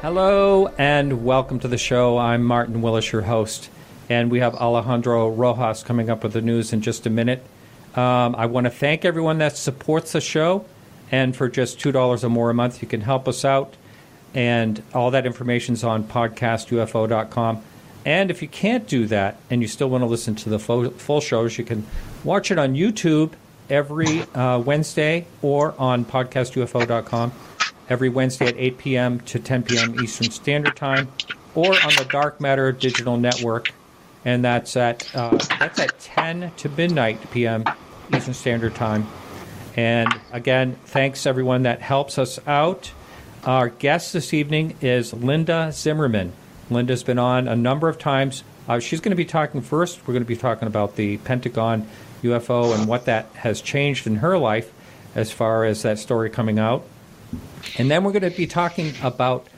Hello and welcome to the show. I'm Martin Willis, your host, and we have Alejandro Rojas coming up with the news in just a minute. I want to thank everyone that supports the show, and for just $2 or more a month, you can help us out, and all that information is on podcastufo.com. And if you can't do that and you still want to listen to the full shows, you can watch it on YouTube every Wednesday or on podcastufo.com. every Wednesday at 8 p.m. to 10 p.m. Eastern Standard Time, or on the Dark Matter Digital Network, and that's at 10 to midnight p.m. Eastern Standard Time. And again, thanks everyone that helps us out. Our guest this evening is Linda Zimmerman. Linda's been on a number of times. She's going to be talking first. We're going to be talking about the Pentagon UFO and what that has changed in her life as far as that story coming out. And then we're going to be talking about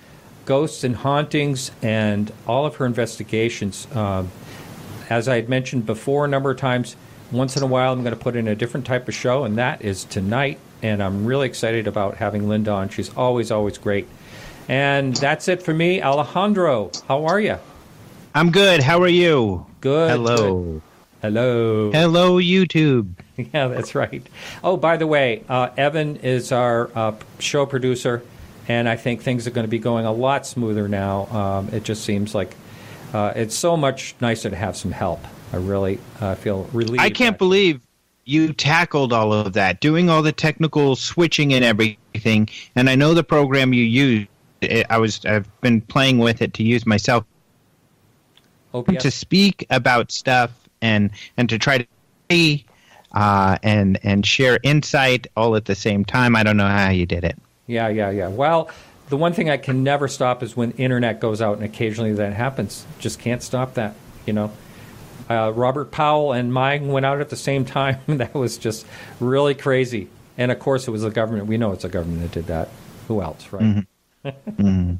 ghosts and hauntings and all of her investigations. As I had mentioned before a number of times, once in a while I'm going to put in a different type of show, and that is tonight. And I'm really excited about having Linda on. She's always, always great. And that's it for me. Alejandro, how are you? I'm good. How are you? Good. Hello. Good. Hello. Hello, YouTube. Yeah, that's right. Oh, by the way, Evan is our show producer, and I think things are going to be going a lot smoother now. It just seems like it's so much nicer to have some help. I really feel relieved. I can't believe you tackled all of that, doing all the technical switching and everything. And I know the program you use. I've been playing with it to use myself to speak about stuff and to try to see and share insight all at the same time. I don't know how you did it. Yeah. Well, the one thing I can never stop is when internet goes out, and occasionally that happens. Just can't stop that, you know. Robert Powell and mine went out at the same time. That was just really crazy. And, of course, it was the government. We know it's the government that did that. Who else, right? Mm-hmm. Mm-hmm.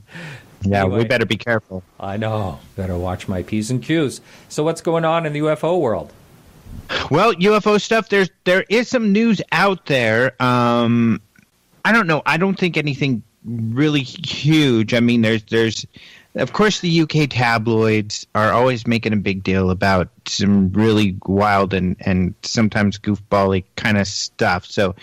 Yeah, anyway, we better be careful. I know. Better watch my P's and Q's. So what's going on in the UFO world? Well, UFO stuff, there is some news out there. I don't know. I don't think anything really huge. I mean, there's of course, the UK tabloids are always making a big deal about some really wild and sometimes goofball-y kind of stuff. So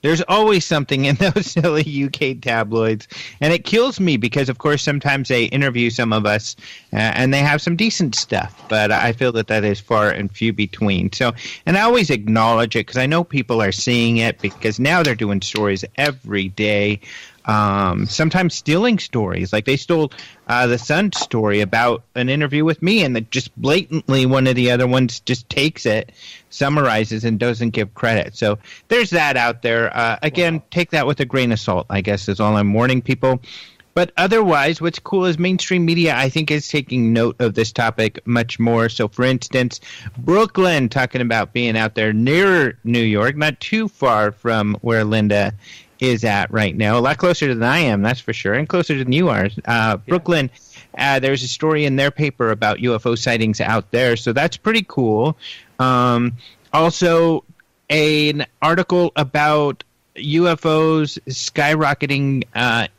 there's always something in those silly UK tabloids. And it kills me because, of course, sometimes they interview some of us and they have some decent stuff. But I feel that is far and few between. So, and I always acknowledge it because I know people are seeing it because now they're doing stories every day. Sometimes stealing stories. Like they stole the Sun story about an interview with me, and just blatantly one of the other ones just takes it, summarizes, and doesn't give credit. So there's that out there. Again, take that with a grain of salt, I guess, is all I'm warning people. But otherwise, what's cool is mainstream media, I think, is taking note of this topic much more. So, for instance, Brooklyn talking about being out there near New York, not too far from where Linda is at right now. A lot closer than I am, that's for sure, and closer than you are. Brooklyn, there's a story in their paper about UFO sightings out there, so that's pretty cool. Also, an article about UFOs skyrocketing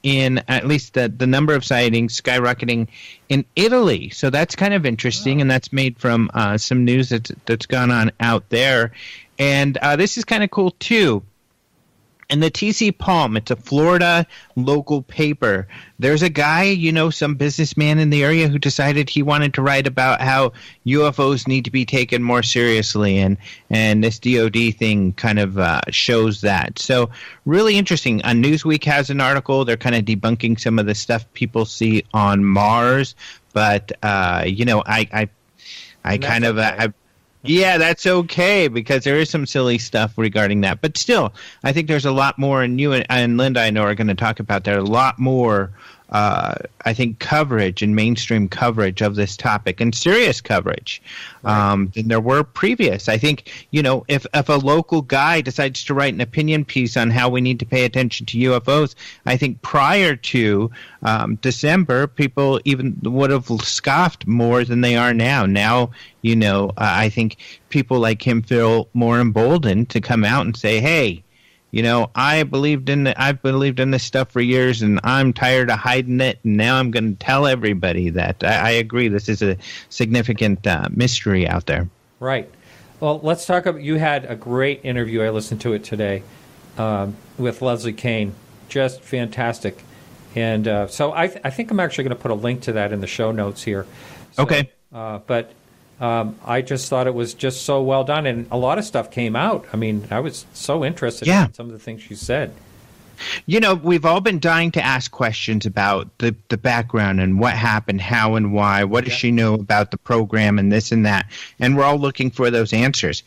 in, at least the number of sightings skyrocketing in Italy. So that's kind of interesting, and that's made from some news that's gone on out there. And this is kind of cool, too. And the TC Palm, it's a Florida local paper. There's a guy, some businessman in the area who decided he wanted to write about how UFOs need to be taken more seriously. And this DOD thing kind of shows that. So really interesting. Newsweek has an article. They're kind of debunking some of the stuff people see on Mars. But, I kind of... Yeah, that's okay, because there is some silly stuff regarding that. But still, I think there's a lot more, and you and Linda, I know, are going to talk about there, a lot more, I think, coverage and mainstream coverage of this topic, and serious coverage than there were previous. I think, if a local guy decides to write an opinion piece on how we need to pay attention to UFOs, I think prior to December, people even would have scoffed more than they are now. Now, I think people like him feel more emboldened to come out and say, hey, I've believed in this stuff for years, and I'm tired of hiding it, and now I'm going to tell everybody that. I agree. This is a significant mystery out there. Right. Well, let's talk about, you had a great interview. I listened to it today with Leslie Kane. Just fantastic. And so I think I'm actually going to put a link to that in the show notes here. So, okay. But I just thought it was just so well done, and a lot of stuff came out. I mean, I was so interested in some of the things she said. We've all been dying to ask questions about the background and what happened, how and why. What does she know about the program and this and that? And we're all looking for those answers.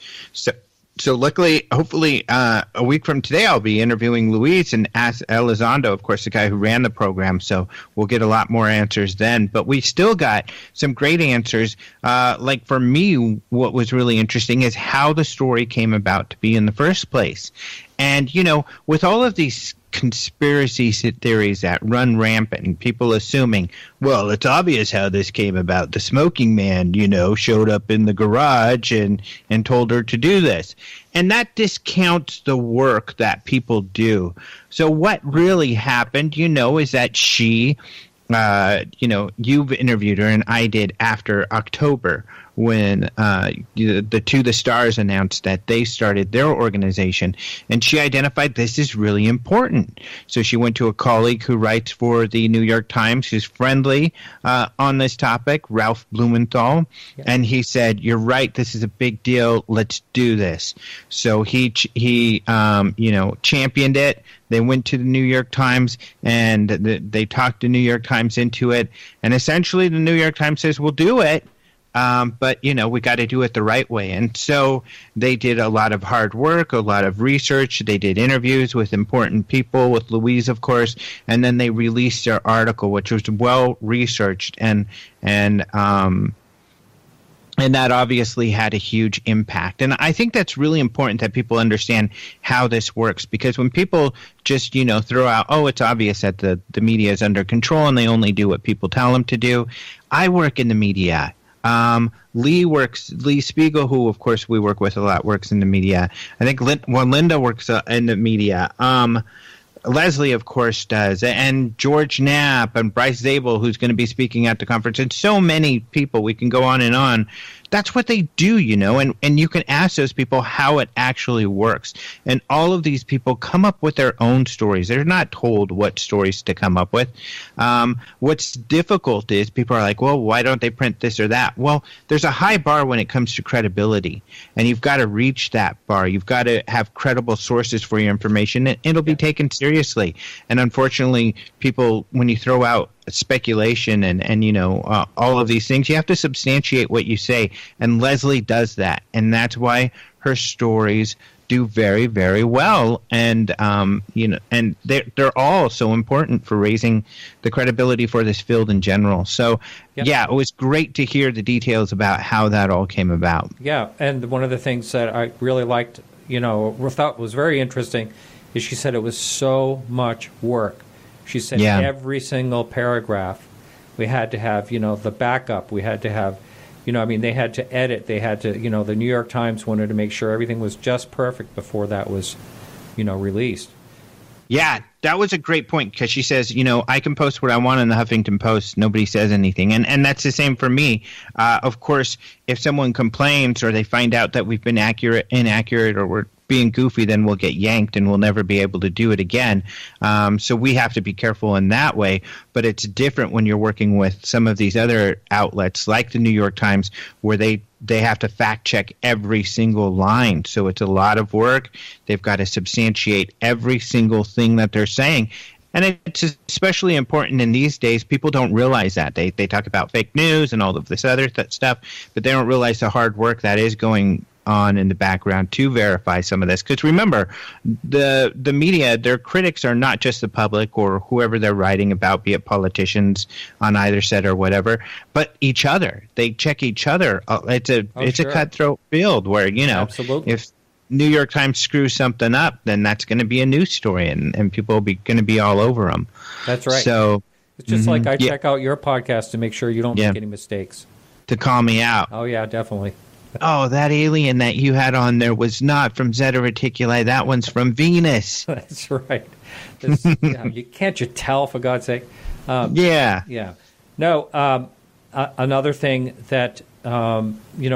So luckily, hopefully, a week from today, I'll be interviewing Luis and Elizondo, of course, the guy who ran the program. So we'll get a lot more answers then. But we still got some great answers. Like for me, what was really interesting is how the story came about to be in the first place. And, with all of these conspiracy theories that run rampant and people assuming, well, it's obvious how this came about. The smoking man, showed up in the garage and told her to do this. And that discounts the work that people do. So what really happened, is that she, you've interviewed her and I did after October, when the Stars announced that they started their organization, and she identified this is really important. So she went to a colleague who writes for the New York Times, who's friendly on this topic, Ralph Blumenthal, and he said, "You're right. This is a big deal. Let's do this." So he championed it. They went to the New York Times, and they talked the New York Times into it, and essentially the New York Times says, "We'll do it." But, we got to do it the right way. And so they did a lot of hard work, a lot of research. They did interviews with important people, with Louise, of course, and then they released their article, which was well researched. And that obviously had a huge impact. And I think that's really important that people understand how this works, because when people just, throw out, oh, it's obvious that the media is under control and they only do what people tell them to do. I work in the media. Lee Spiegel, who of course we work with a lot, works in the media. I think Linda works in the media. Leslie, of course, does, and George Knapp and Bryce Zabel, who's going to be speaking at the conference, and so many people. We can go on and on. That's what they do, and you can ask those people how it actually works. And all of these people come up with their own stories. They're not told what stories to come up with. What's difficult is people are like, well, why don't they print this or that? Well, there's a high bar when it comes to credibility, and you've got to reach that bar. You've got to have credible sources for your information, and it'll be taken seriously. And unfortunately, people, when you throw out speculation and all of these things, you have to substantiate what you say, and Leslie does that, and that's why her stories do very, very well, and and they're all so important for raising the credibility for this field in general. So it was great to hear the details about how that all came about. And one of the things that I really liked, thought was very interesting, is she said it was so much work. She said every single paragraph we had to have, the backup. We had to have, they had to edit. They had to, the New York Times wanted to make sure everything was just perfect before that was, released. Yeah, that was a great point, because she says, I can post what I want in the Huffington Post. Nobody says anything. And that's the same for me. Of course, if someone complains or they find out that we've been inaccurate, or we're being goofy, then we'll get yanked and we'll never be able to do it again. So we have to be careful in that way. But it's different when you're working with some of these other outlets like the New York Times, where they have to fact check every single line. So it's a lot of work. They've got to substantiate every single thing that they're saying. And it's especially important in these days. People don't realize that. They talk about fake news and all of this other stuff, but they don't realize the hard work that is going on in the background to verify some of this. Because remember, the media, their critics are not just the public or whoever they're writing about, be it politicians on either side or whatever, but each other. They check each other. It's a cutthroat field where, Absolutely. If New York Times screws something up, then that's going to be a news story, and people will be going to be all over them. That's right. So it's just like I check out your podcast to make sure you don't make any mistakes. To call me out. Oh, yeah, definitely. oh, that alien that you had on there was not from Zeta Reticuli. That one's from Venus. That's right. Can't you tell, for God's sake? Yeah. Yeah. No, another thing that,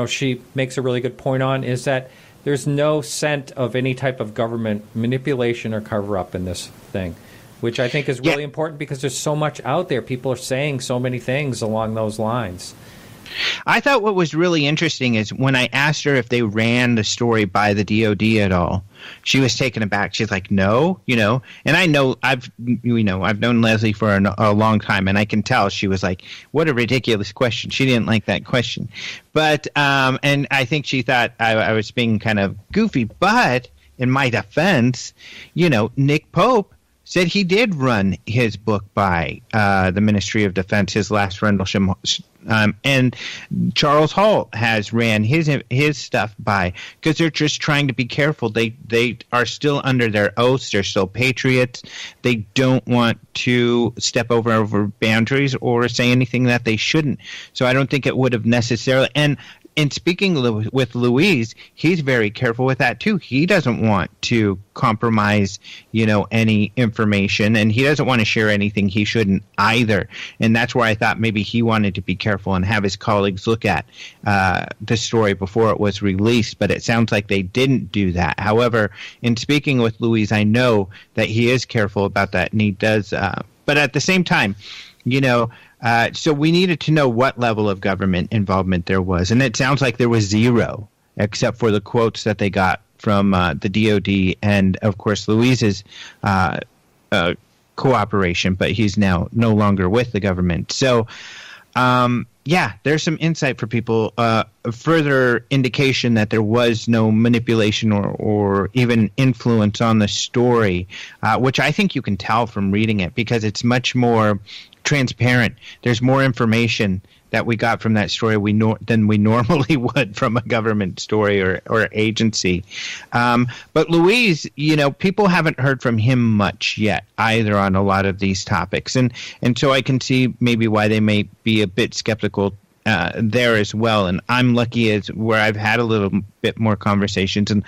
she makes a really good point on is that there's no scent of any type of government manipulation or cover-up in this thing, which I think is really important because there's so much out there. People are saying so many things along those lines. I thought what was really interesting is when I asked her if they ran the story by the DOD at all, she was taken aback. She's like, no, and I know I've known Leslie for a long time, and I can tell she was like, what a ridiculous question. She didn't like that question. But, and I think she thought I was being kind of goofy, but in my defense, Nick Pope said he did run his book by the Ministry of Defense, his last Rendlesham, and Charles Hall has ran his stuff by, because they're just trying to be careful. They are still under their oaths. They're still patriots. They don't want to step over boundaries or say anything that they shouldn't. So I don't think it would have necessarily. And speaking with Louise, he's very careful with that too. He doesn't want to compromise, any information, and he doesn't want to share anything he shouldn't either. And that's where I thought maybe he wanted to be careful and have his colleagues look at the story before it was released. But it sounds like they didn't do that. However, in speaking with Louise, I know that he is careful about that, and he does. But at the same time, so we needed to know what level of government involvement there was. And it sounds like there was zero, except for the quotes that they got from the DOD and, of course, Louise's cooperation. But he's now no longer with the government. So, there's some insight for people, further indication that there was no manipulation or even influence on the story, which I think you can tell from reading it because it's much more transparent. There's more information that we got from that story than we normally would from a government story or agency. But Louise, people haven't heard from him much yet either on a lot of these topics. And so I can see maybe why they may be a bit skeptical there as well. And I'm lucky as where I've had a little bit more conversations, and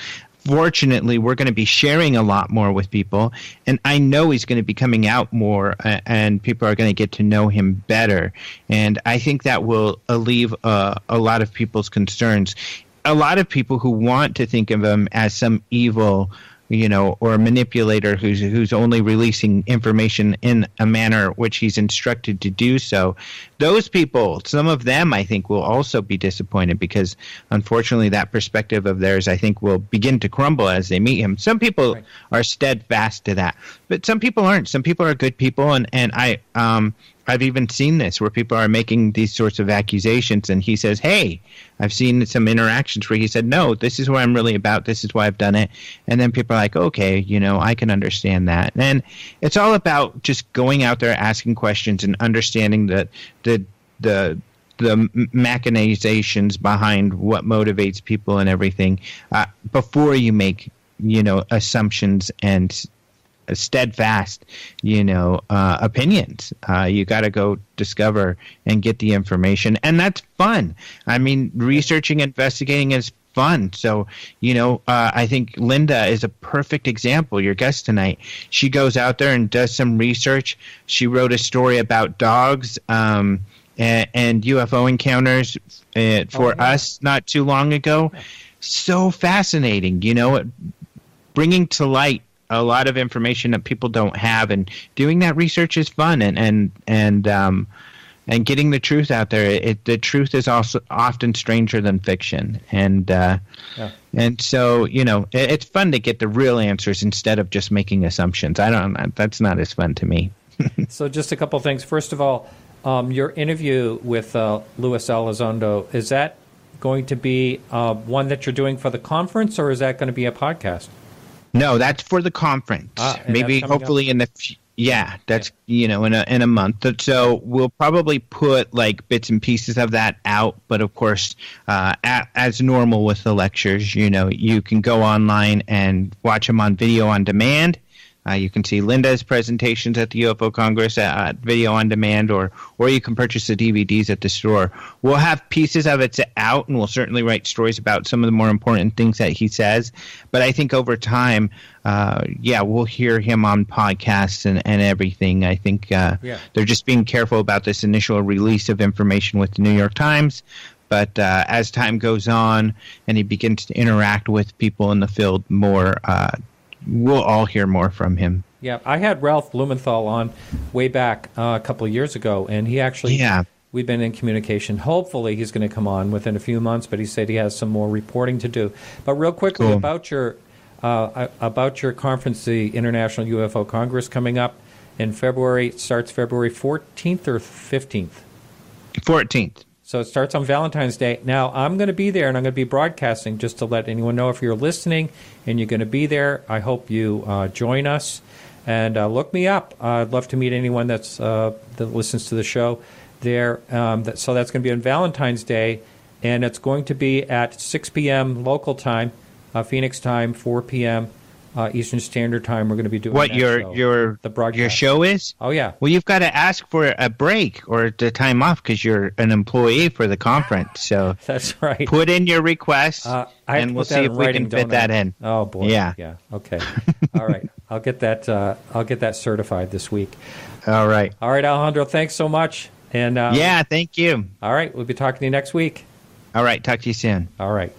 fortunately, we're going to be sharing a lot more with people, and I know he's going to be coming out more, and people are going to get to know him better. And I think that will alleviate a lot of people's concerns. A lot of people who want to think of him as some evil, or a manipulator who's only releasing information in a manner which he's instructed to do so. Those people, some of them, I think, will also be disappointed because, unfortunately, that perspective of theirs, I think, will begin to crumble as they meet him. Some people are steadfast to that, but some people aren't. Some people are good people, and I've even seen this where people are making these sorts of accusations, and he says, hey, I've seen some interactions where he said, no, this is what I'm really about. This is why I've done it. And then people are like, okay, I can understand that. And it's all about just going out there, asking questions, and understanding the machinations behind what motivates people and everything before you make, assumptions and steadfast, opinions. You got to go discover and get the information, and that's fun. I mean, researching, investigating is fun. So, I think Linda is a perfect example, your guest tonight. She goes out there and does some research. She wrote a story about dogs and UFO encounters for us not too long ago. So fascinating, bringing to light a lot of information that people don't have, and doing that research is fun, and getting the truth out there. The truth is also often stranger than fiction, and so it's fun to get the real answers instead of just making assumptions. That's not as fun to me. So just a couple things. First of all, your interview with Luis Elizondo, is that going to be one that you're doing for the conference, or is that going to be a podcast? No, that's for the conference. Maybe hopefully in the that's in a month. So we'll probably put like bits and pieces of that out. But of course, as normal with the lectures, you can go online and watch them on video on demand. You can see Linda's presentations at the UFO Congress video on demand, or you can purchase the DVDs at the store. We'll have pieces of it out, and we'll certainly write stories about some of the more important things that he says. But I think over time, we'll hear him on podcasts and everything. I think they're just being careful about this initial release of information with the New York Times. But as time goes on and he begins to interact with people in the field more, we'll all hear more from him. Yeah, I had Ralph Blumenthal on way back a couple of years ago, and he actually, we've been in communication. Hopefully he's going to come on within a few months, but he said he has some more reporting to do. But real quickly about your conference, the International UFO Congress coming up in February. It starts February 14th or 15th? 14th. So it starts on Valentine's Day. Now, I'm going to be there, and I'm going to be broadcasting just to let anyone know if you're listening and you're going to be there. I hope you join us. And look me up. I'd love to meet anyone that listens to the show there. So that's going to be on Valentine's Day, and it's going to be at 6 p.m. local time, Phoenix time, 4 p.m. Eastern Standard Time. We're going to be doing your show is? Oh, yeah. Well, you've got to ask for a break or the time off because you're an employee for the conference. So that's right. Put in your request, and we'll see if we can fit that in. Oh boy. Yeah. Okay. All right. I'll get that certified this week. All right, Alejandro. Thanks so much. And thank you. All right. We'll be talking to you next week. All right. Talk to you soon. All right.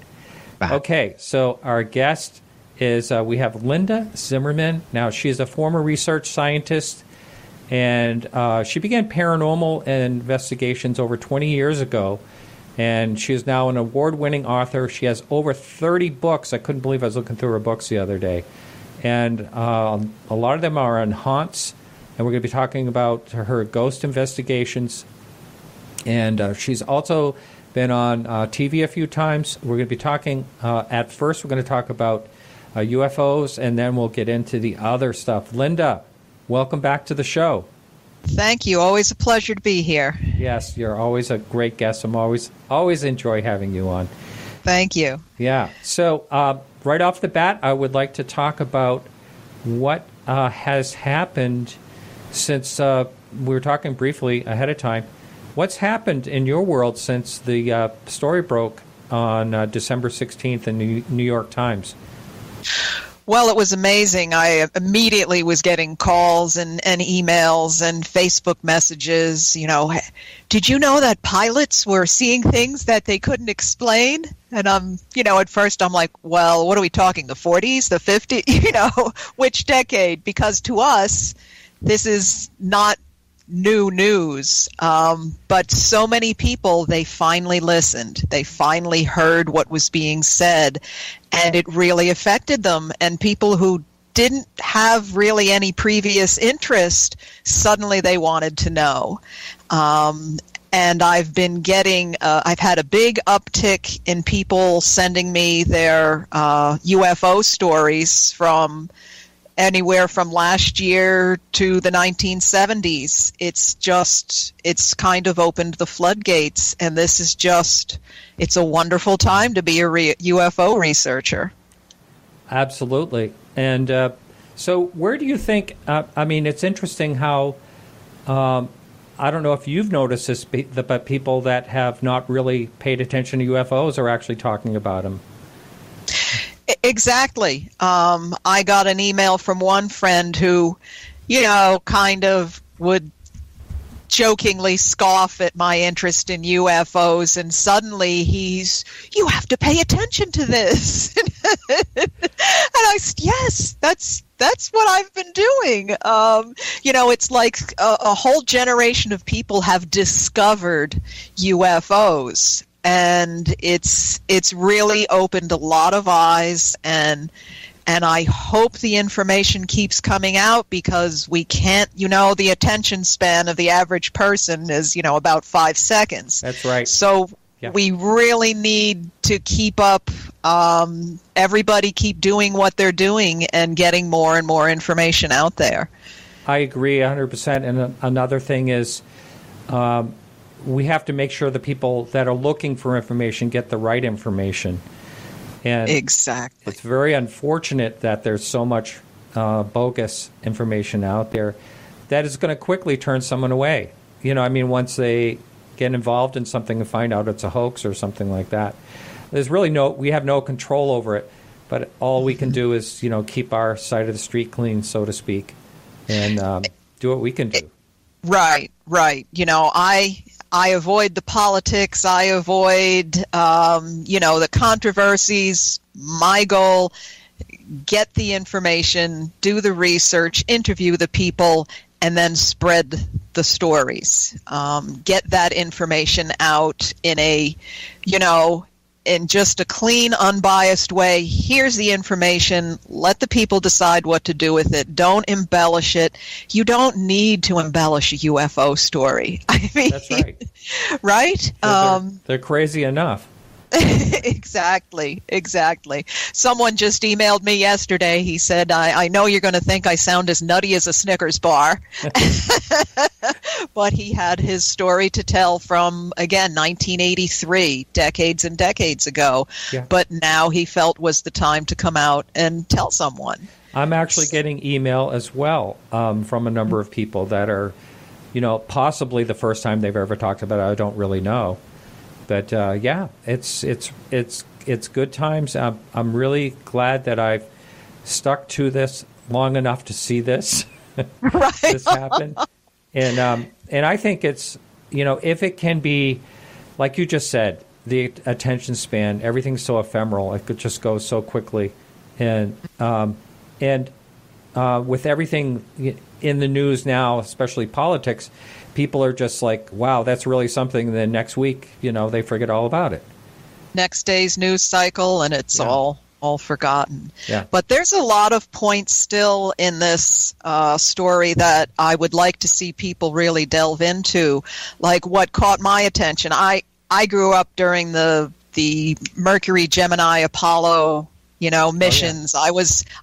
Bye. Okay. So our guest is we have Linda Zimmerman. Now, she's a former research scientist, and she began paranormal investigations over 20 years ago, and she is now an award-winning author. She has over 30 books. I couldn't believe I was looking through her books the other day. And a lot of them are on haunts, and we're going to be talking about her ghost investigations. And she's also been on TV a few times. We're going to be talking, at first we're going to talk about UFOs, and then we'll get into the other stuff. Linda, welcome back to the show. Thank you. Always a pleasure to be here. Yes, you're always a great guest. I'm always enjoy having you on. Thank you. Yeah. So right off the bat, I would like to talk about what has happened since we were talking briefly ahead of time. What's happened in your world since the story broke on December 16th in the New York Times? Well, it was amazing. I immediately was getting calls and emails and Facebook messages. Did you know that pilots were seeing things that they couldn't explain? And at first I'm like, well, what are we talking? The 40s, the 50s? Which decade? Because to us, this is not new news. But so many people, they finally listened. They finally heard what was being said, and it really affected them. And people who didn't have really any previous interest, suddenly they wanted to know. And I've been getting, I've had a big uptick in people sending me their UFO stories from anywhere from last year to the 1970s. It's kind of opened the floodgates, and this is it's a wonderful time to be a UFO researcher. Absolutely. And so where do you think, it's interesting how, I don't know if you've noticed this, but people that have not really paid attention to UFOs are actually talking about them. Exactly. I got an email from one friend who, kind of would jokingly scoff at my interest in UFOs, and suddenly you have to pay attention to this. And I said, yes, that's what I've been doing. It's like a whole generation of people have discovered UFOs. And it's really opened a lot of eyes, and I hope the information keeps coming out, because we can't, the attention span of the average person is, about 5 seconds. That's right. So we really need to keep up, everybody keep doing what they're doing and getting more and more information out there. I agree 100%. And another thing is, we have to make sure the people that are looking for information get the right information. And exactly. It's very unfortunate that there's so much bogus information out there that is going to quickly turn someone away. Once they get involved in something and find out it's a hoax or something like that. There's really we have no control over it, but all we can do is, keep our side of the street clean, so to speak, and do what we can do. Right. I avoid the politics. I avoid, the controversies. My goal, get the information, do the research, interview the people, and then spread the stories. Get that information out in in just a clean, unbiased way. Here's the information. Let the people decide what to do with it. Don't embellish it. You don't need to embellish a UFO story. I mean, that's right. Right? They're crazy enough. Exactly. Someone just emailed me yesterday. He said, I know you're going to think I sound as nutty as a Snickers bar. But he had his story to tell from, again, 1983, decades and decades ago. Yeah. But now he felt was the time to come out and tell someone. I'm actually getting email as well from a number of people that are, possibly the first time they've ever talked about it. I don't really know. But it's good times. I'm really glad that I've stuck to this long enough to see this this happen. And I think it's if it can be, like you just said, the attention span, everything's so ephemeral. It could just go so quickly, and with everything in the news now, especially politics, people are just like, wow, that's really something. And then next week, they forget all about it. Next day's news cycle, and it's all forgotten. Yeah. But there's a lot of points still in this story that I would like to see people really delve into. Like what caught my attention. I grew up during the Mercury, Gemini, Apollo missions. Oh, yeah.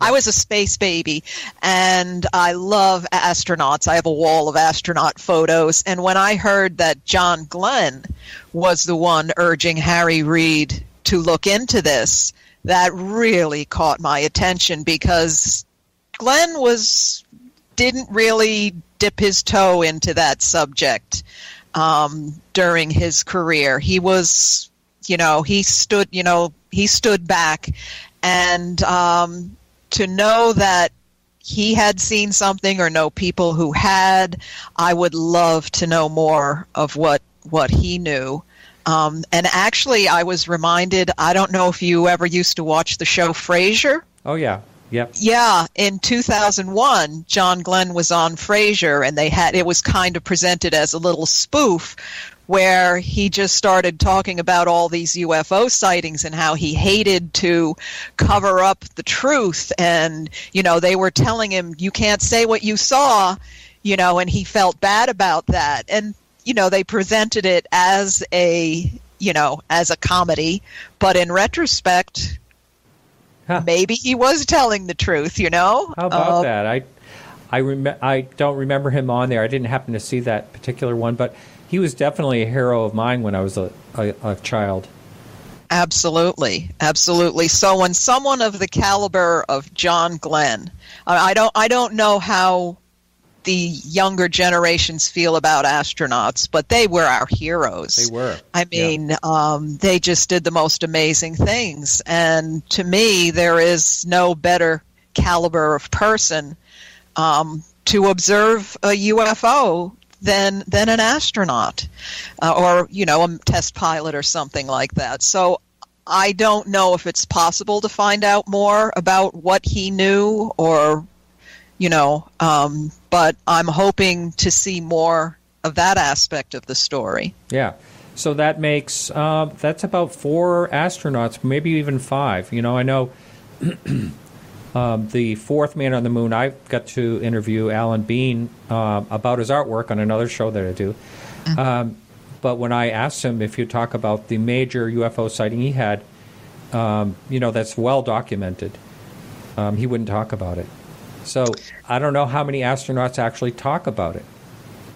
I was a space baby, and I love astronauts. I have a wall of astronaut photos. And when I heard that John Glenn was the one urging Harry Reid to look into this, that really caught my attention, because Glenn didn't really dip his toe into that subject during his career. He was, he stood back. And to know that he had seen something or know people who had, I would love to know more of what he knew. And actually, I was reminded, I don't know if you ever used to watch the show Frasier. Oh, yeah. Yep. Yeah, in 2001, John Glenn was on Frasier, and it was kind of presented as a little spoof, where he just started talking about all these UFO sightings and how he hated to cover up the truth. And, they were telling him, you can't say what you saw, and he felt bad about that. And, they presented it as a comedy. But in retrospect, maybe he was telling the truth, How about that? I don't remember him on there. I didn't happen to see that particular one, but he was definitely a hero of mine when I was a child. Absolutely. So when someone of the caliber of John Glenn, I don't know how the younger generations feel about astronauts, but they were our heroes. They were. I mean, they just did the most amazing things. And to me, there is no better caliber of person to observe a UFO than an astronaut or, a test pilot or something like that. So I don't know if it's possible to find out more about what he knew or, but I'm hoping to see more of that aspect of the story. Yeah. So that makes, that's about 4 astronauts, maybe even 5. I know the 4th man on the moon, I got to interview Alan Bean about his artwork on another show that I do. Mm-hmm. But when I asked him if he'd talk about the major UFO sighting he had, that's well documented, he wouldn't talk about it. So I don't know how many astronauts actually talk about it.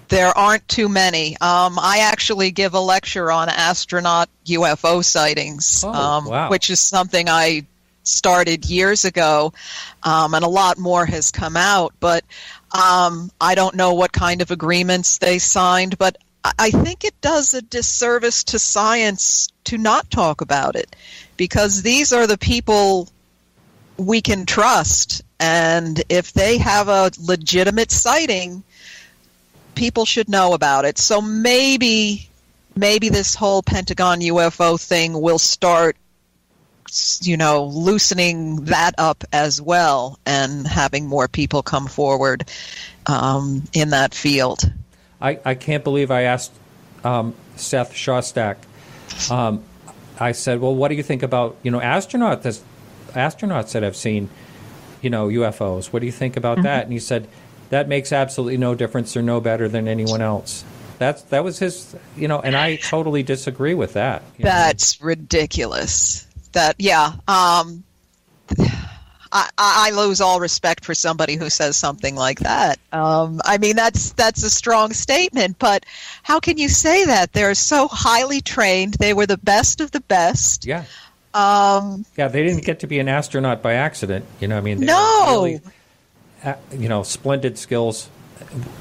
There aren't too many. I actually give a lecture on astronaut UFO sightings, wow. which is something I started years ago, and a lot more has come out. But I don't know what kind of agreements they signed, but I think it does a disservice to science to not talk about it, because these are the people we can trust, and if they have a legitimate sighting, people should know about it. So maybe this whole Pentagon UFO thing will start, loosening that up as well, and having more people come forward in that field. I can't believe I asked Seth Shostak. I said, well, what do you think about, astronauts that have seen, UFOs? What do you think about that? And he said, that makes absolutely no difference. They're no better than anyone else. That was his, and I totally disagree with that. That's ridiculous. I lose all respect for somebody who says something like that. That's a strong statement, but how can you say that? They're so highly trained. They were the best of the best. Yeah. They didn't get to be an astronaut by accident. They no. were really, splendid skills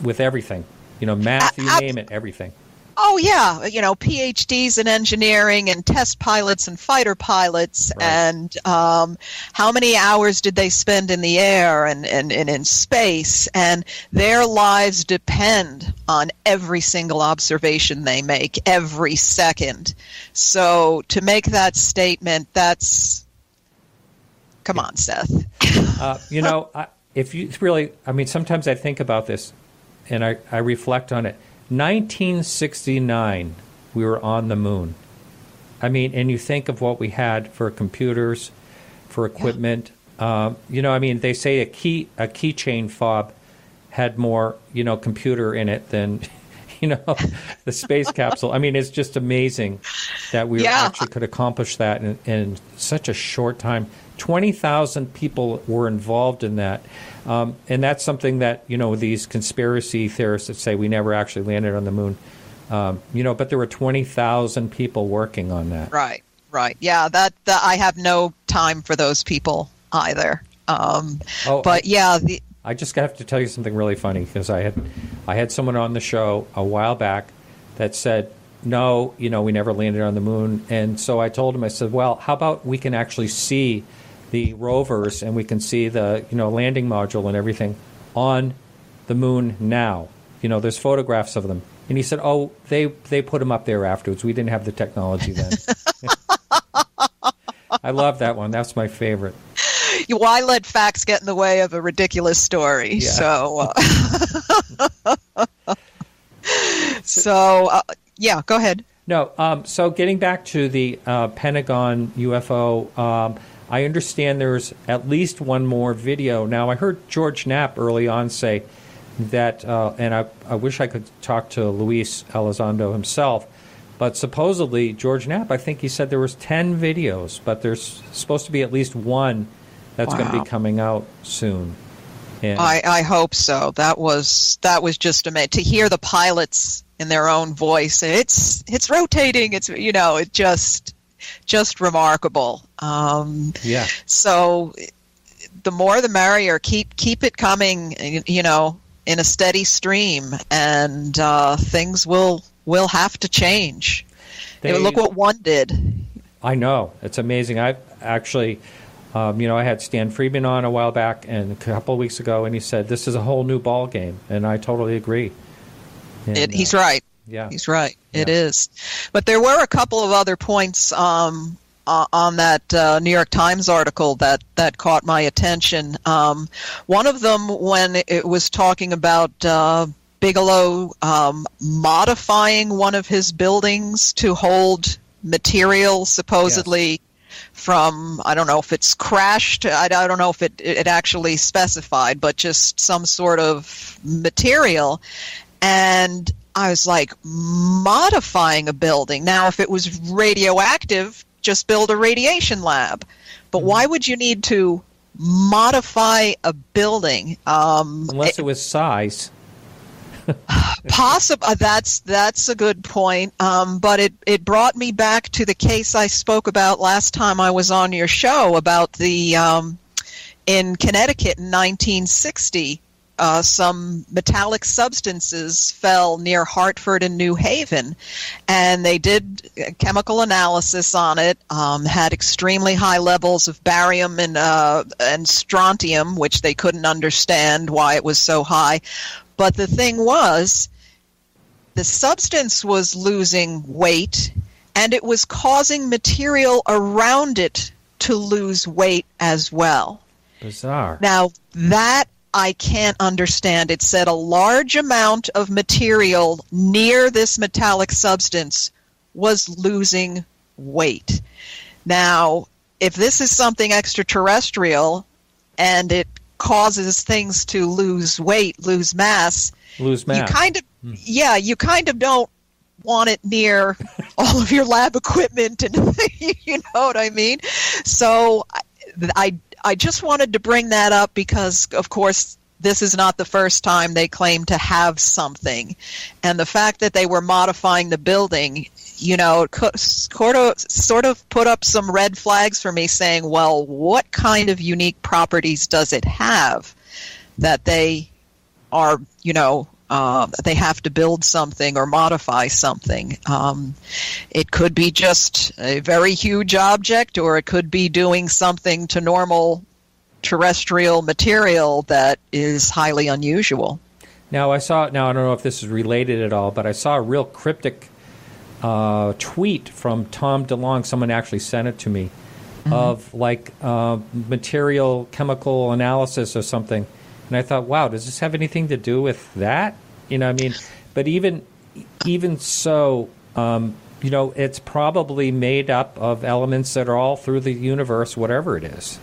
with everything. Math, you name it, everything. Oh, yeah. PhDs in engineering and test pilots and fighter pilots. Right. And how many hours did they spend in the air and in space? And their lives depend on every single observation they make, every second. So to make that statement, that's... Come on, Seth. If you really... sometimes I think about this and I reflect on it. 1969, we were on the moon. And you think of what we had for computers, for equipment. Yeah. They say a keychain fob had more, computer in it than, the space capsule. It's just amazing that we actually could accomplish that in such a short time. 20,000 people were involved in that. And that's something that, these conspiracy theorists that say we never actually landed on the moon, but there were 20,000 people working on that. Right. Yeah, I have no time for those people either. I just have to tell you something really funny, because I had someone on the show a while back that said, no, we never landed on the moon. And so I told him, I said, well, how about we can actually see the rovers and we can see the landing module and everything on the moon now. There's photographs of them. And he said, oh, they put them up there afterwards. We didn't have the technology then. I love that one. That's my favorite. Why let facts get in the way of a ridiculous story? Yeah. So go ahead. No, so getting back to the Pentagon UFO, I understand there's at least one more video. Now, I heard George Knapp early on say that, and I wish I could talk to Luis Elizondo himself, but supposedly George Knapp, I think he said there was 10 videos, but there's supposed to be at least one that's going to be coming out soon. And I hope so. That was just amazing to hear the pilots in their own voice. It's rotating. It's it just remarkable. So the more the merrier. Keep it coming, in a steady stream, and things will have to change. Look what one did. I know. It's amazing. I've actually, I had Stan Friedman on a while back and a couple of weeks ago, and he said, this is a whole new ball game, and I totally agree. And, he's right. Yeah. He's right. Yeah. It is. But there were a couple of other points on that New York Times article that caught my attention. One of them, when it was talking about Bigelow modifying one of his buildings to hold material supposedly from, I don't know if it's crashed, I don't know if it actually specified, but just some sort of material. And I was like, modifying a building. Now, if it was radioactive, just build a radiation lab. But why would you need to modify a building? Unless it was size. Possible. That's a good point. But it brought me back to the case I spoke about last time I was on your show about the in Connecticut in 1960. Some metallic substances fell near Hartford and New Haven, and they did chemical analysis on it, had extremely high levels of barium and strontium, which they couldn't understand why it was so high. But the thing was, the substance was losing weight, and it was causing material around it to lose weight as well. Bizarre. Now, that I can't understand. It said a large amount of material near this metallic substance was losing weight. Now, if this is something extraterrestrial and it causes things to lose weight, lose mass, you kind of don't want it near all of your lab equipment, and you know what I mean? So I just wanted to bring that up because, of course, this is not the first time they claim to have something. And the fact that they were modifying the building, you know, sort of put up some red flags for me saying, well, what kind of unique properties does it have that they are, you know, they have to build something or modify something. It could be just a very huge object, or it could be doing something to normal terrestrial material that is highly unusual. Now, I don't know if this is related at all, but I saw a real cryptic tweet from Tom DeLonge. Someone actually sent it to me, of like material chemical analysis or something. And I thought, wow, does this have anything to do with that? You know, I mean, but even so, you know, it's probably made up of elements that are all through the universe, whatever it is.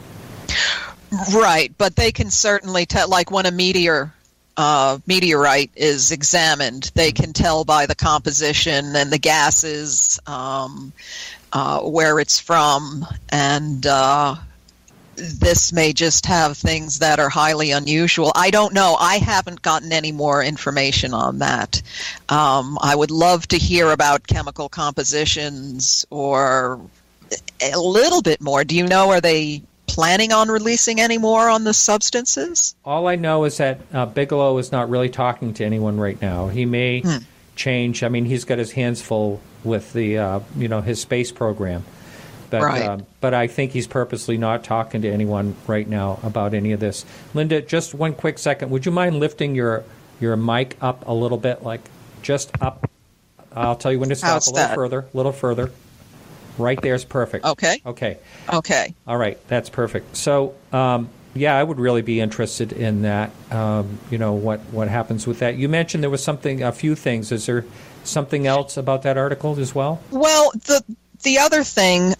Right, but they can certainly tell, like when a meteorite is examined, they can tell by the composition and the gases where it's from, and this may just have things that are highly unusual. I don't know. I haven't gotten any more information on that. I would love to hear about chemical compositions or a little bit more. Do you know, are they planning on releasing any more on the substances? All I know is that Bigelow is not really talking to anyone right now. He may change. I mean, he's got his hands full with the, you know, his space program. But, right. But I think he's purposely not talking to anyone right now about any of this. Linda, just one quick second. Would you mind lifting your mic up a little bit, like just up? I'll tell you when to stop. How's that? A little further. Right there is perfect. Okay. All right, that's perfect. So, yeah, I would really be interested in that. You know, what happens with that? You mentioned there was a few things. Is there something else about that article as well? Well, the other thing,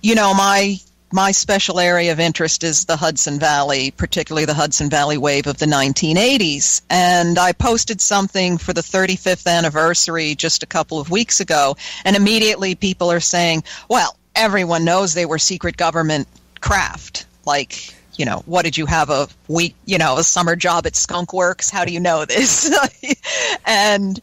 you know, my special area of interest is the Hudson Valley, particularly the Hudson Valley wave of the 1980s. And I posted something for the 35th anniversary just a couple of weeks ago, and immediately people are saying, well, everyone knows they were secret government craft. Like, you know, what did you have a summer job at Skunk Works? How do you know this? And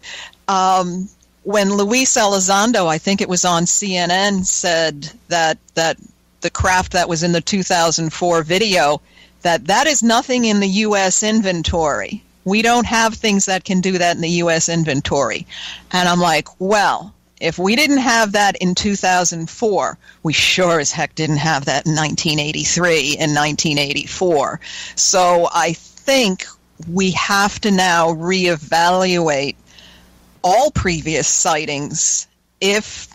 when Luis Elizondo, I think it was on CNN, said that the craft that was in the 2004 video, that is nothing in the U.S. inventory. We don't have things that can do that in the U.S. inventory. And I'm like, well, if we didn't have that in 2004, we sure as heck didn't have that in 1983 and 1984. So I think we have to now reevaluate all previous sightings if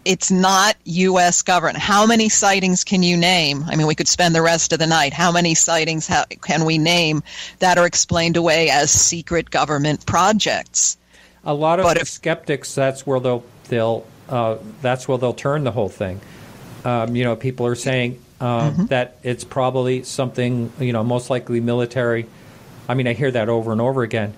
it's not U.S. government. How many sightings can you name? I mean, we could spend the rest of the night. How many sightings can we name that are explained away as secret government projects? A lot of skeptics, that's where they'll turn the whole thing. You know, people are saying that it's probably something, you know, most likely military. I mean, I hear that over and over again.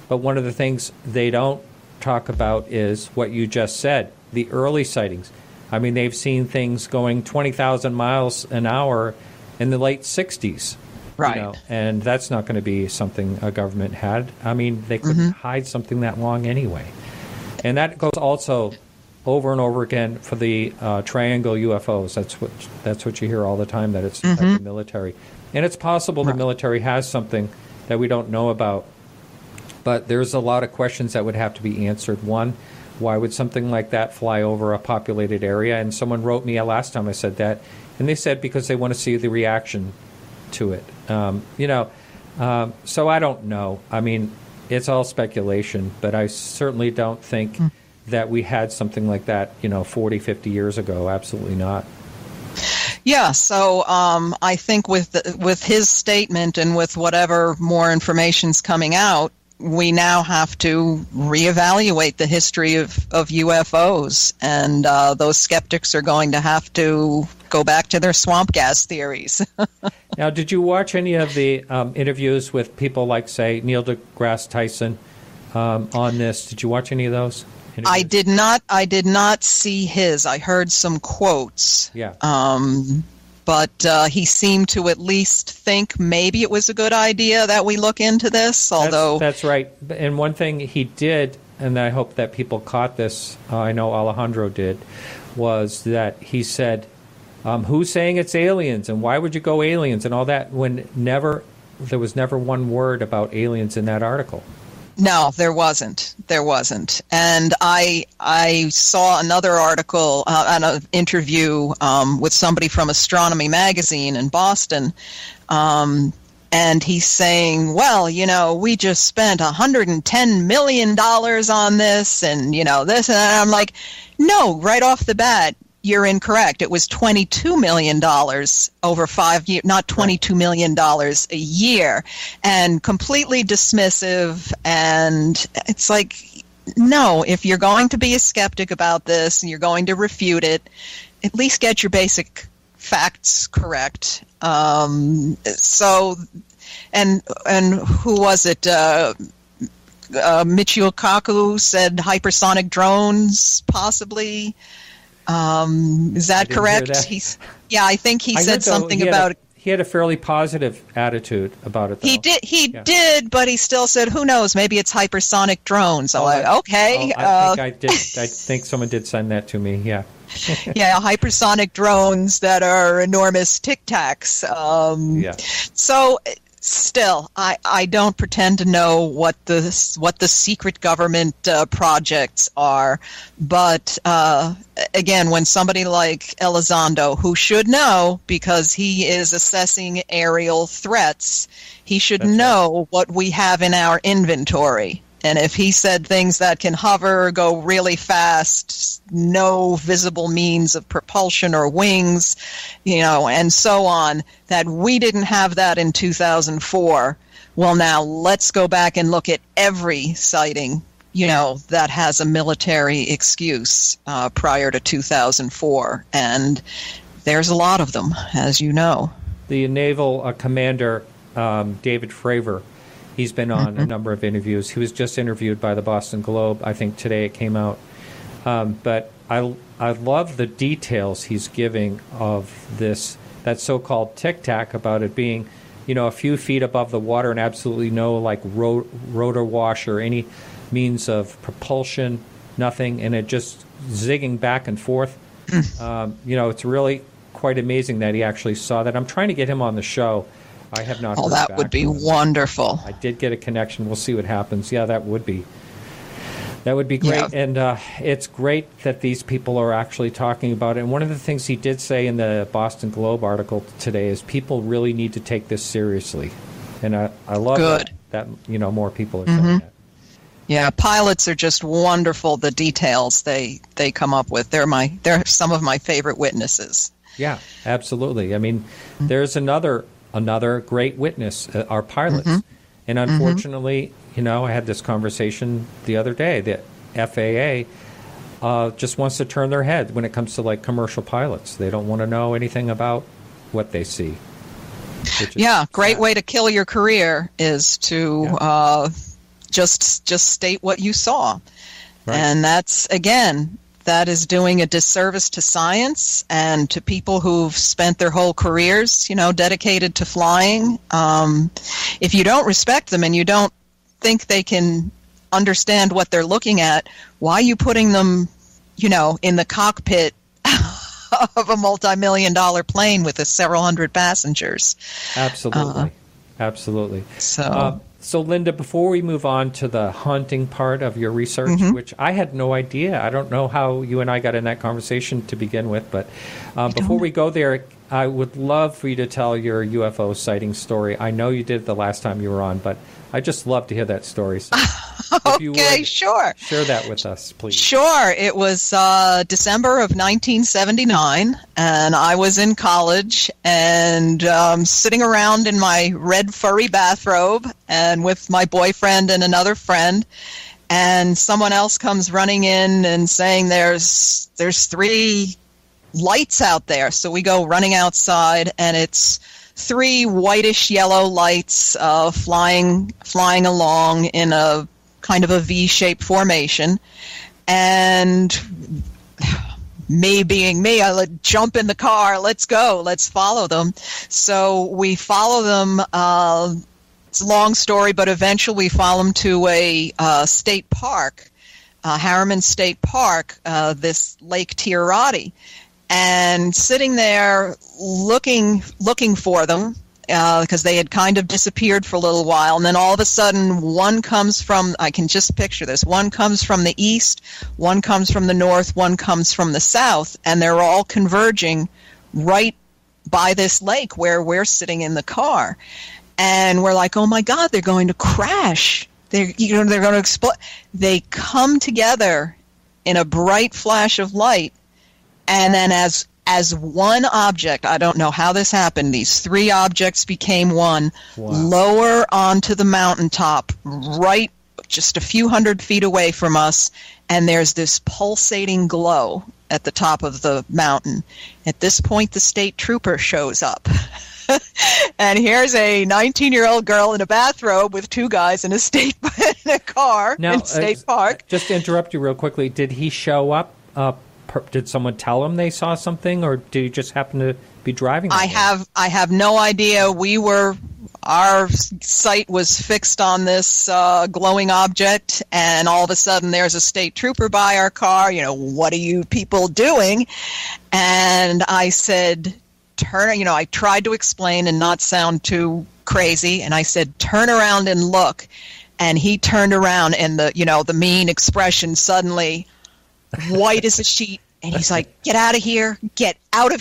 But one of the things they don't talk about is what you just said, the early sightings. I mean, they've seen things going 20,000 miles an hour in the late 60s. Right. And that's not going to be something a government had. I mean, they couldn't hide something that long anyway. And that goes also over and over again for the triangle UFOs. That's what you hear all the time, that it's like the military. And it's possible the military has something that we don't know about. But there's a lot of questions that would have to be answered. One, why would something like that fly over a populated area? And someone wrote me last time I said that, and they said because they want to see the reaction to it. So I don't know. I mean, it's all speculation, but I certainly don't think that we had something like that, 40, 50 years ago. Absolutely not. Yeah, so I think with his statement and with whatever more information's coming out, we now have to reevaluate the history of UFOs, and those skeptics are going to have to go back to their swamp gas theories. Now, did you watch any of the interviews with people like, say, Neil deGrasse Tyson on this? Did you watch any of those interviews? I did not see his. I heard some quotes. Yeah. But he seemed to at least think maybe it was a good idea that we look into this, although... That's right. And one thing he did, and I hope that people caught this, I know Alejandro did, was that he said, who's saying it's aliens, and why would you go aliens, and all that, when there was never one word about aliens in that article. No, there wasn't. And I saw another article, an interview with somebody from Astronomy Magazine in Boston, and he's saying, well, we just spent $110 million on this, and, this, and I'm like, no, right off the bat, you're incorrect. It was $22 million over 5 years, not $22 million a year, and completely dismissive. And it's like, no, if you're going to be a skeptic about this and you're going to refute it, at least get your basic facts correct. So, and who was it? Michio Kaku said hypersonic drones, possibly. Is that correct? That. I think he said something about. He had a fairly positive attitude about it, though. He did, but he still said, "Who knows? Maybe it's hypersonic drones." Okay. I think someone did send that to me. Yeah. Yeah, hypersonic drones that are enormous Tic Tacs. So. Still, I don't pretend to know what the secret government projects are, but again, when somebody like Elizondo, who should know because he is assessing aerial threats, he should know what we have in our inventory. And if he said things that can hover, go really fast, no visible means of propulsion or wings, and so on, that we didn't have that in 2004. Well, now let's go back and look at every sighting, that has a military excuse prior to 2004. And there's a lot of them, as you know. The naval commander, David Fravor, he's been on a number of interviews. He was just interviewed by the Boston Globe. I think today it came out. But I love the details he's giving of that so-called tic-tac, about it being, a few feet above the water and absolutely no rotor wash or any means of propulsion, nothing, and it just zigging back and forth. It's really quite amazing that he actually saw that. I'm trying to get him on the show. I have not. Oh, that would be wonderful. I did get a connection. We'll see what happens. Yeah, that would be great. Yeah. And it's great that these people are actually talking about it. And one of the things he did say in the Boston Globe article today is people really need to take this seriously. And I love that more people are saying that. Yeah, pilots are just wonderful. The details they come up with. They're some of my favorite witnesses. Yeah, absolutely. I mean, there's another great witness, our pilots. And unfortunately, I had this conversation the other day. The FAA just wants to turn their head when it comes to commercial pilots. They don't want to know anything about what they see. Great way to kill your career is to just state what you saw. Right. And that's that is doing a disservice to science and to people who've spent their whole careers, dedicated to flying. If you don't respect them and you don't think they can understand what they're looking at, why are you putting them, in the cockpit of a multi-million-dollar plane with several hundred passengers? Absolutely. Absolutely. So, Linda, before we move on to the haunting part of your research, which I had no idea, I don't know how you and I got in that conversation to begin with, but before we go there, I would love for you to tell your UFO sighting story. I know you did the last time you were on, but I just love to hear that story. So if you would, sure. Share that with us, please. Sure. It was December of 1979, and I was in college and sitting around in my red furry bathrobe and with my boyfriend and another friend, and someone else comes running in and saying there's 3 lights out there. So we go running outside, and it's 3 whitish yellow lights flying along in a kind of a V-shaped formation. And me being me, I jump in the car, let's go, let's follow them. So we follow them. It's a long story, but eventually we follow them to a state park, Harriman State Park, this Lake Tirati. And sitting there looking for them, because they had kind of disappeared for a little while. And then all of a sudden, one comes from, I can just picture this, one comes from the east, one comes from the north, one comes from the south, and they're all converging right by this lake where we're sitting in the car. And we're like, oh my God, they're going to crash. They're going to explode. They come together in a bright flash of light. And then as one object, I don't know how this happened, these 3 objects became one, lower onto the mountaintop, right just a few hundred feet away from us, and there's this pulsating glow at the top of the mountain. At this point, the state trooper shows up. And here's a 19-year-old girl in a bathrobe with 2 guys in a car in State Park. Just to interrupt you real quickly, did he show up? Did someone tell him they saw something, or did he just happen to be driving? I have no idea. Our sight was fixed on this glowing object, and all of a sudden there's a state trooper by our car. What are you people doing? And I said, I tried to explain and not sound too crazy, and I said, turn around and look. And he turned around, and the mean expression suddenly white as a sheet, and he's like, get out of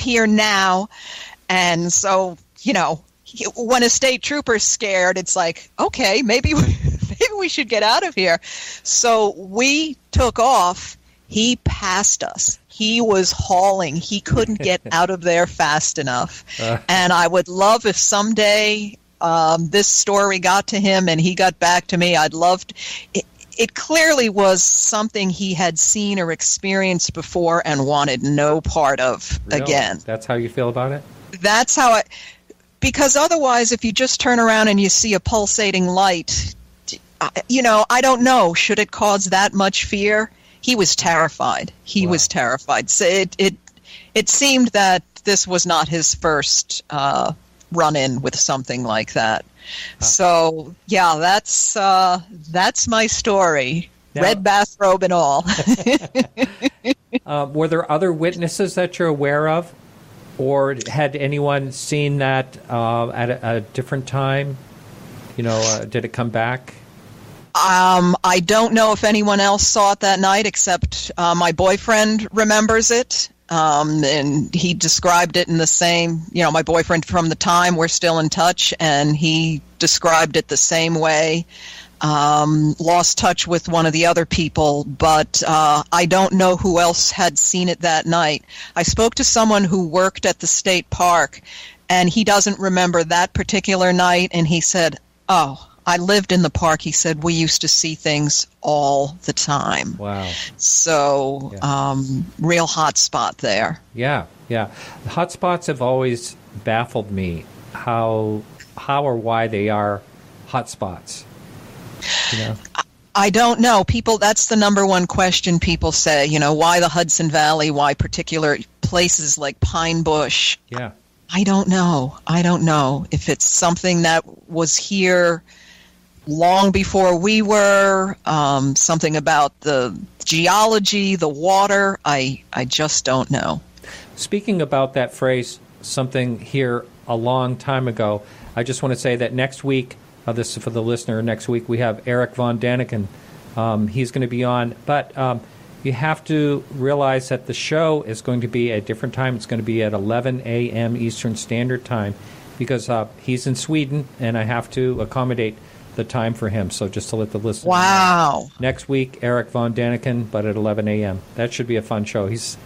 here now. And so, when a state trooper's scared, it's like, okay, maybe we should get out of here. So we took off. He passed us. He was hauling. He couldn't get out of there fast enough. And I would love if someday this story got to him and he got back to me. I'd love to. It clearly was something he had seen or experienced before and wanted no part of again. That's how you feel about it? That's how because otherwise, if you just turn around and you see a pulsating light, I don't know. Should it cause that much fear? He was terrified. He was terrified. So it seemed that this was not his first run-in with something like that. So, yeah, that's my story. Now, red bathrobe and all. Were there other witnesses that you're aware of? Or had anyone seen that at a different time? Did it come back? I don't know if anyone else saw it that night, except my boyfriend remembers it. And he described it in the same, my boyfriend from the time, we're still in touch, and he described it the same way. Lost touch with one of the other people, but I don't know who else had seen it that night. I spoke to someone who worked at the state park, and he doesn't remember that particular night, and he said, I lived in the park. He said, we used to see things all the time. Wow. So, real hot spot there. Yeah. Hot spots have always baffled me, how or why they are hot spots. I don't know. People, that's the number one question people say, why the Hudson Valley, why particular places like Pine Bush? Yeah. I don't know. I don't know if it's something that was here long before we were, something about the geology, the water. I just don't know. Speaking about that phrase, something here a long time ago, I just want to say that next week, this is for the listener, next week we have Eric von Daniken. He's going to be on, but you have to realize that the show is going to be at a different time. It's going to be at 11 a.m. Eastern Standard Time because he's in Sweden, and I have to accommodate the time for him. So just to let the listener know. Next week, Eric von Daniken, but at 11 a.m. That should be a fun show. He's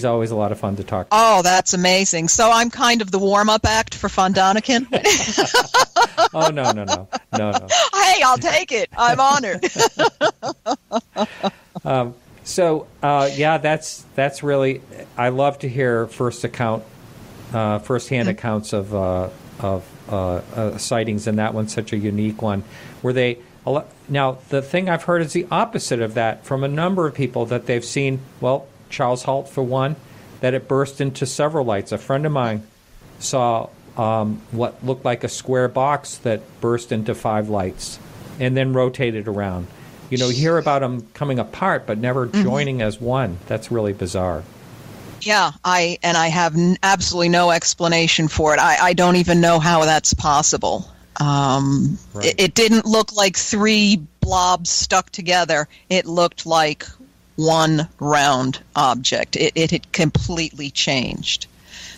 always a lot of fun to talk to. Oh, that's amazing. So I'm kind of the warm-up act for von Daniken? Oh, no. Hey, I'll take it. I'm honored. That's really, I love to hear firsthand accounts of sightings, and that one's such a unique one. Now, the thing I've heard is the opposite of that from a number of people that they've seen, Charles Halt, for one, that it burst into several lights. A friend of mine saw what looked like a square box that burst into 5 lights and then rotated around. You hear about them coming apart but never joining as one. That's really bizarre. Yeah, I have absolutely no explanation for it. I don't even know how that's possible. Right. It didn't look like 3 blobs stuck together. It looked like one round object. It had completely changed.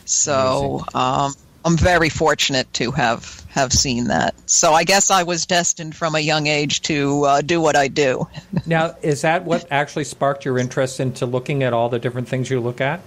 So I'm very fortunate to have seen that. So I guess I was destined from a young age to do what I do. Now, is that what actually sparked your interest into looking at all the different things you look at?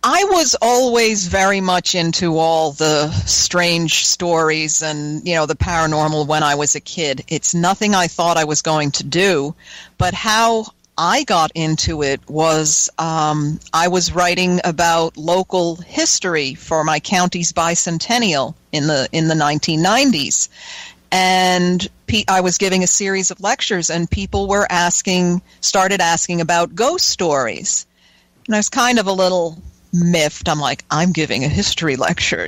I was always very much into all the strange stories and, the paranormal when I was a kid. It's nothing I thought I was going to do, but how I got into it was I was writing about local history for my county's bicentennial in the 1990s. And I was giving a series of lectures, and people were started asking about ghost stories. And I was kind of a little miffed. I'm like, I'm giving a history lecture,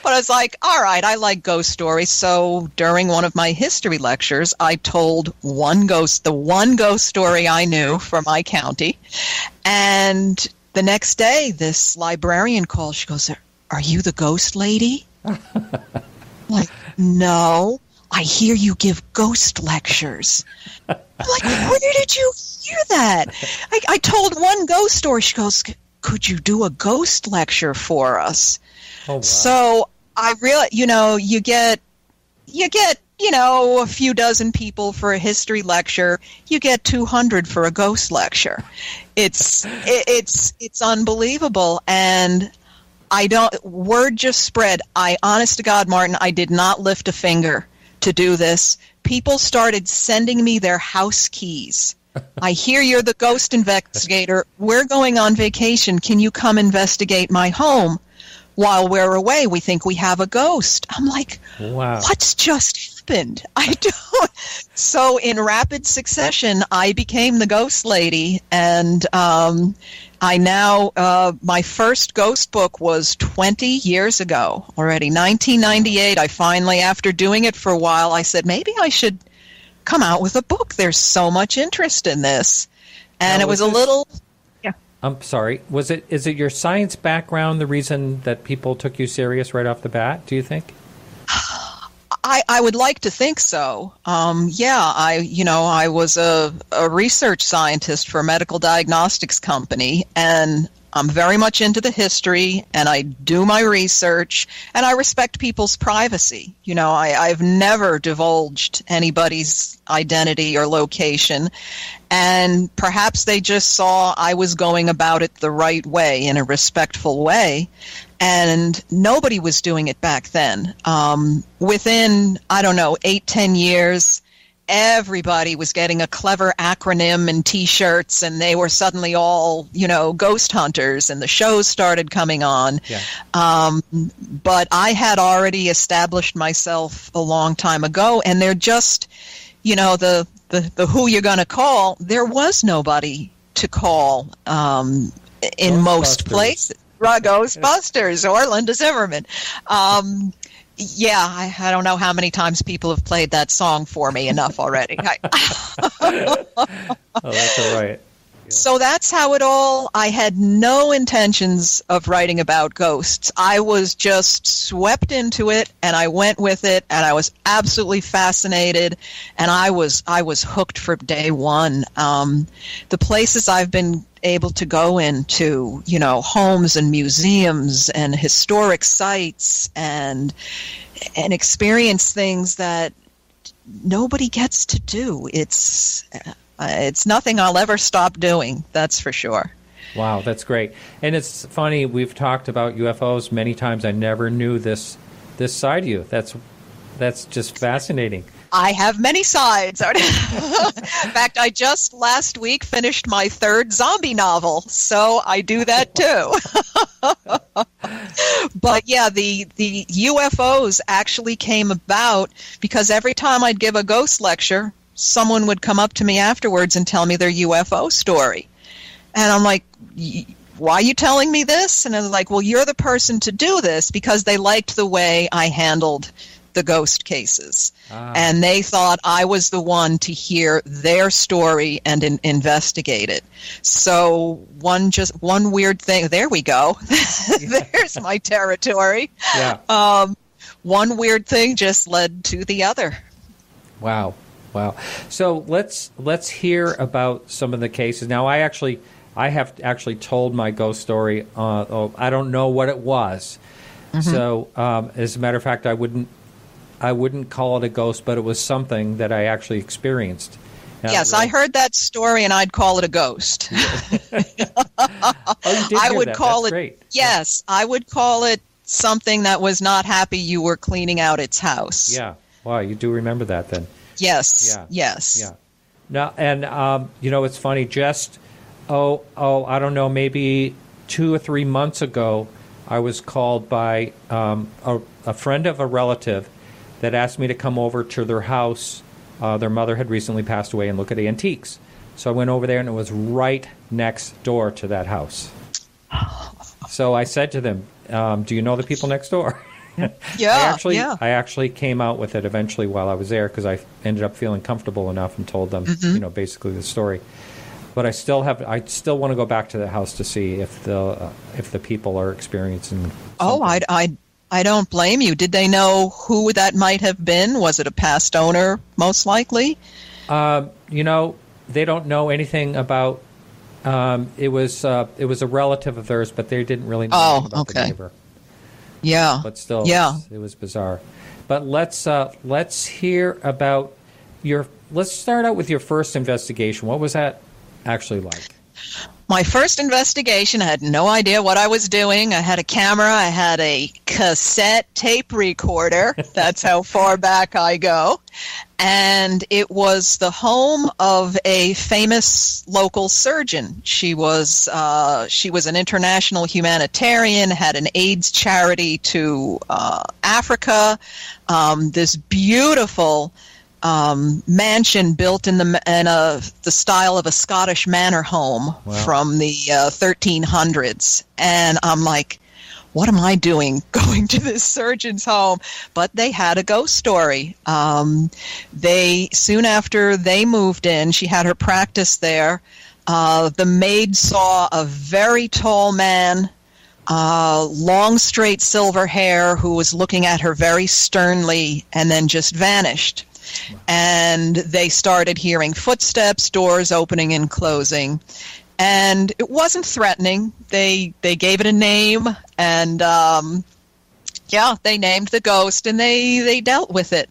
But I was like, all right, I like ghost stories. So during one of my history lectures, I told the one ghost story I knew from my county. And the next day, this librarian calls. She goes, "Are you the ghost lady?" I'm like, "No, I hear you give ghost lectures." I'm like, "Where did you hear that?" I told one ghost story. She goes, "Could you do a ghost lecture for us?" Oh, wow. So I really, you get a few dozen people for a history lecture. You get 200 for a ghost lecture. It's unbelievable, and word just spread. Honest to God, Martin, I did not lift a finger to do this. People started sending me their house keys. I hear you're the ghost investigator. We're going on vacation. Can you come investigate my home? While we're away, we think we have a ghost. I'm like, wow. What's just happened? I don't. So in rapid succession, I became the ghost lady, and I now, my first ghost book was 20 years ago already, 1998. I finally, after doing it for a while, I said, maybe I should come out with a book. There's so much interest in this. And now, it was a little... Yeah. I'm sorry. Is it your science background the reason that people took you serious right off the bat, do you think? I would like to think so. I was a research scientist for a medical diagnostics company, and I'm very much into the history, and I do my research, and I respect people's privacy. I've never divulged anybody's identity or location, and perhaps they just saw I was going about it the right way, in a respectful way, and nobody was doing it back then. Within, 8-10 years, everybody was getting a clever acronym and T-shirts, and they were suddenly all, ghost hunters, and the shows started coming on. Yeah. But I had already established myself a long time ago, and they're just, the who you're going to call, there was nobody to call in most places. Ghostbusters or Linda Zimmerman. I don't know how many times people have played that song for me enough already. Oh, that's all right. Yeah. So that's how I had no intentions of writing about ghosts. I was just swept into it, and I went with it, and I was absolutely fascinated, and I was hooked from day one. The places I've been able to go into, homes and museums and historic sites and experience things that nobody gets to do. It's nothing I'll ever stop doing, that's for sure. Wow, that's great. And it's funny, we've talked about UFOs many times. I never knew this side of you. That's just fascinating. I have many sides. In fact, I just last week finished my 3rd zombie novel, so I do that too. But yeah, the UFOs actually came about because every time I'd give a ghost lecture, someone would come up to me afterwards and tell me their UFO story. And I'm like, why are you telling me this? And I was like, well, you're the person to do this, because they liked the way I handled the ghost cases. And they thought I was the one to hear their story and investigate it. So one weird thing, there we go. There's my territory. Yeah. One weird thing just led to the other. Wow. So let's hear about some of the cases. Now, I have actually told my ghost story. I don't know what it was. Mm-hmm. So as a matter of fact, I wouldn't call it a ghost, but it was something that I actually experienced. Yes, I heard that story, and I'd call it a ghost. Oh, you did I hear would that. call That's it. Great. Yes, I would call it something that was not happy you were cleaning out its house. Yeah. Wow, you do remember that then? Yes. Yeah. Yes. Yeah. Now, and it's funny. Just I don't know, maybe 2 or 3 months ago, I was called by a friend of a relative that asked me to come over to their house. Their mother had recently passed away, and look at antiques. So I went over there, and it was right next door to that house. So I said to them, do you know the people next door? Yeah, I actually came out with it eventually while I was there, because I ended up feeling comfortable enough and told them, basically the story. But I still want to go back to the house to see if the people are experiencing something. Oh, I don't blame you. Did they know who that might have been? Was it a past owner, most likely? They don't know anything about. It was a relative of theirs, but they didn't really know anything about the neighbor. Yeah. But still, yeah. It was bizarre. But let's hear about let's start out with your first investigation. What was that actually like? My first investigation, I had no idea what I was doing. I had a camera. I had a cassette tape recorder. That's how far back I go. And it was the home of a famous local surgeon. She was an international humanitarian, had an AIDS charity to Africa. This beautiful mansion built in the style of a Scottish manor home. Wow. From the 1300s. And I'm like, what am I doing going to this surgeon's home? But they had a ghost story. Soon after they moved in, she had her practice there. The maid saw a very tall man, long, straight silver hair, who was looking at her very sternly and then just vanished. And they started hearing footsteps, doors opening and closing. And it wasn't threatening. They gave it a name, and they named the ghost, and they dealt with it.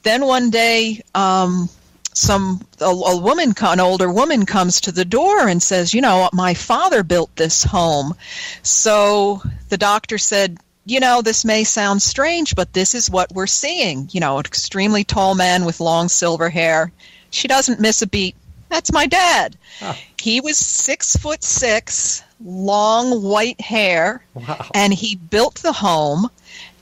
Then one day, an older woman comes to the door and says, my father built this home. So the doctor said, this may sound strange, but this is what we're seeing. An extremely tall man with long silver hair. She doesn't miss a beat. That's my dad. Oh. He was 6'6", long white hair, wow. And he built the home.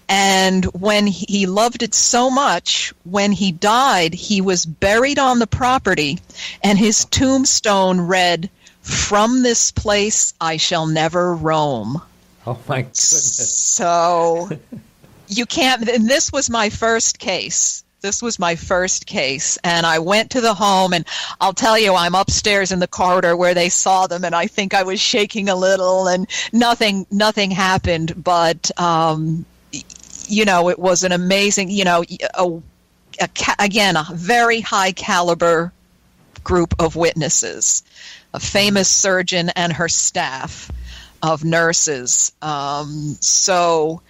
And when he loved it so much, when he died, he was buried on the property, and his tombstone read, "From this place I shall never roam." Oh, my goodness. So you can't, and this was my first case. And I went to the home, and I'll tell you, I'm upstairs in the corridor where they saw them, and I think I was shaking a little, and nothing happened. But, it was an amazing, again, a very high caliber group of witnesses, a famous surgeon and her staff of nurses. So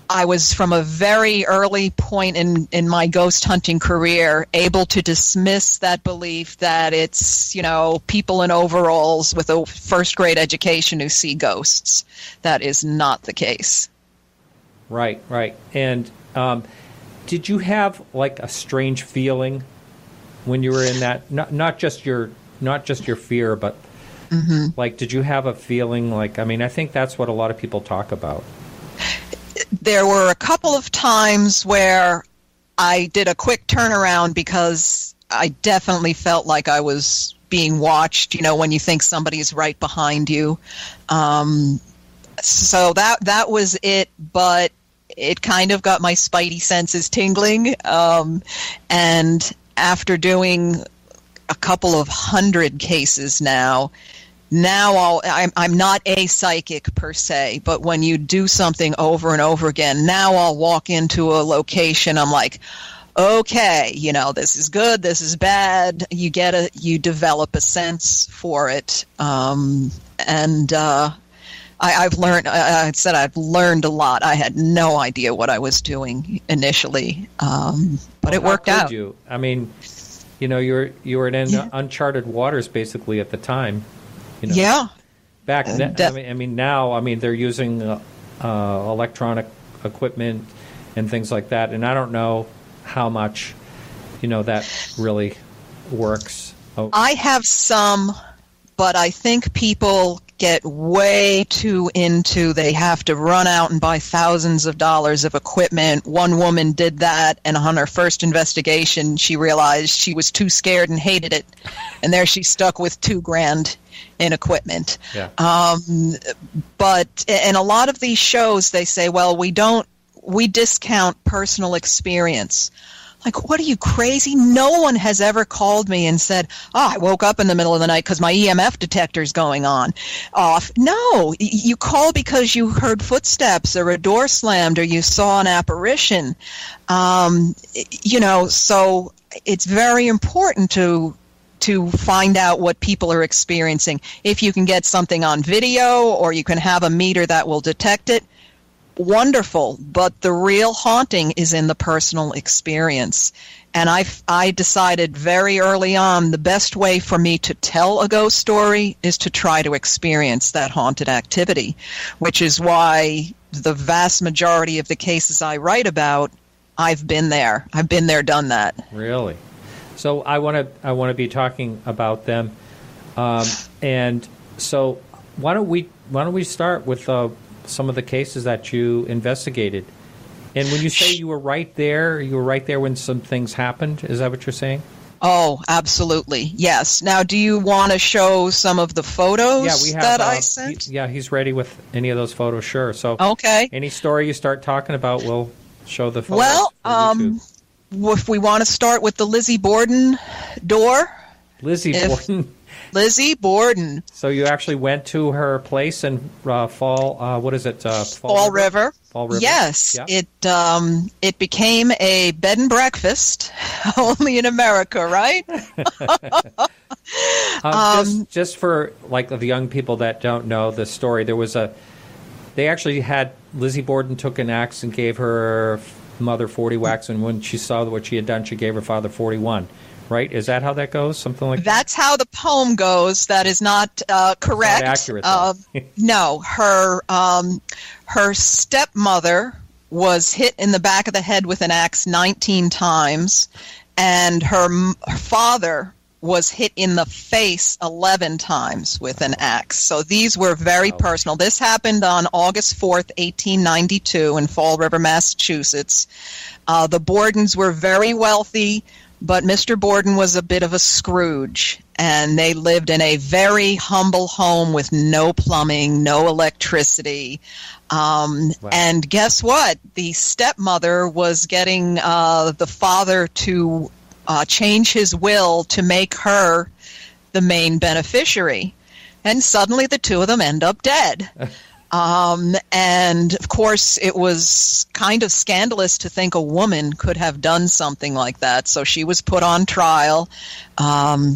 I was, from a very early point in my ghost hunting career, able to dismiss that belief that it's, people in overalls with a first grade education who see ghosts. That is not the case. Right. And did you have like a strange feeling when you were in that? Not just your fear, but mm-hmm. Like, did you have a feeling like? I mean, I think that's what a lot of people talk about. There were a couple of times where I did a quick turnaround because I definitely felt like I was being watched, when you think somebody's right behind you. So that was it, but it kind of got my spidey senses tingling. And after doing a couple of 100 cases now I'm not a psychic per se, but when you do something over and over again, now I'll walk into a location, I'm like, okay, this is good, this is bad. You develop a sense for it. I've learned. I've learned a lot. I had no idea what I was doing initially, but it worked out. I mean, you were in uncharted waters basically at the time. Yeah. Back then, now they're using electronic equipment and things like that, and I don't know how much that really works. Oh. I have some, but I think people get way too into, they have to run out and buy thousands of dollars of equipment. One woman did that, and on her first investigation, she realized she was too scared and hated it. And there she stuck with $2,000 in equipment. Yeah. But in a lot of these shows, they say, well, we discount personal experience. Like, what are you, crazy? No one has ever called me and said, I woke up in the middle of the night because my EMF detector's going on off. No, you call because you heard footsteps or a door slammed or you saw an apparition. So it's very important to find out what people are experiencing. If you can get something on video or you can have a meter that will detect it, wonderful, but the real haunting is in the personal experience. And I decided very early on the best way for me to tell a ghost story is to try to experience that haunted activity, which is why the vast majority of the cases I write about, I've been there. I've been there, done that. Really? So I want to be talking about them, and so why don't we start with some of the cases that you investigated? And when you say you were right there when some things happened. Is that what you're saying? Oh, absolutely. Yes. Now, do you want to show some of the photos that I sent? He's ready with any of those photos. Sure. So, okay. Any story you start talking about, we'll show the photos. Well, for YouTube. If we want to start with the Lizzie Borden door. Lizzie Borden. Lizzie Borden. So you actually went to her place in Fall. What is it? Fall River. Fall River. Yes, yeah. It became a bed and breakfast, only in America, right? Just for like the young people that don't know the story, they actually had Lizzie Borden took an axe and gave her mother 40 whacks, and when she saw what she had done, she gave her father 41. right? Is that how that goes? Something like that? That's how the poem goes. That is not correct. It's not accurate, No, her stepmother was hit in the back of the head with an axe 19 times, and her father was hit in the face 11 times with an axe. So these were very personal. This happened on August 4th, 1892 in Fall River, Massachusetts. The Bordens were very wealthy, but Mr. Borden was a bit of a Scrooge, and they lived in a very humble home with no plumbing, no electricity. And guess what? The stepmother was getting the father to change his will to make her the main beneficiary. And suddenly the two of them end up dead. And, of course, it was kind of scandalous to think a woman could have done something like that. So she was put on trial.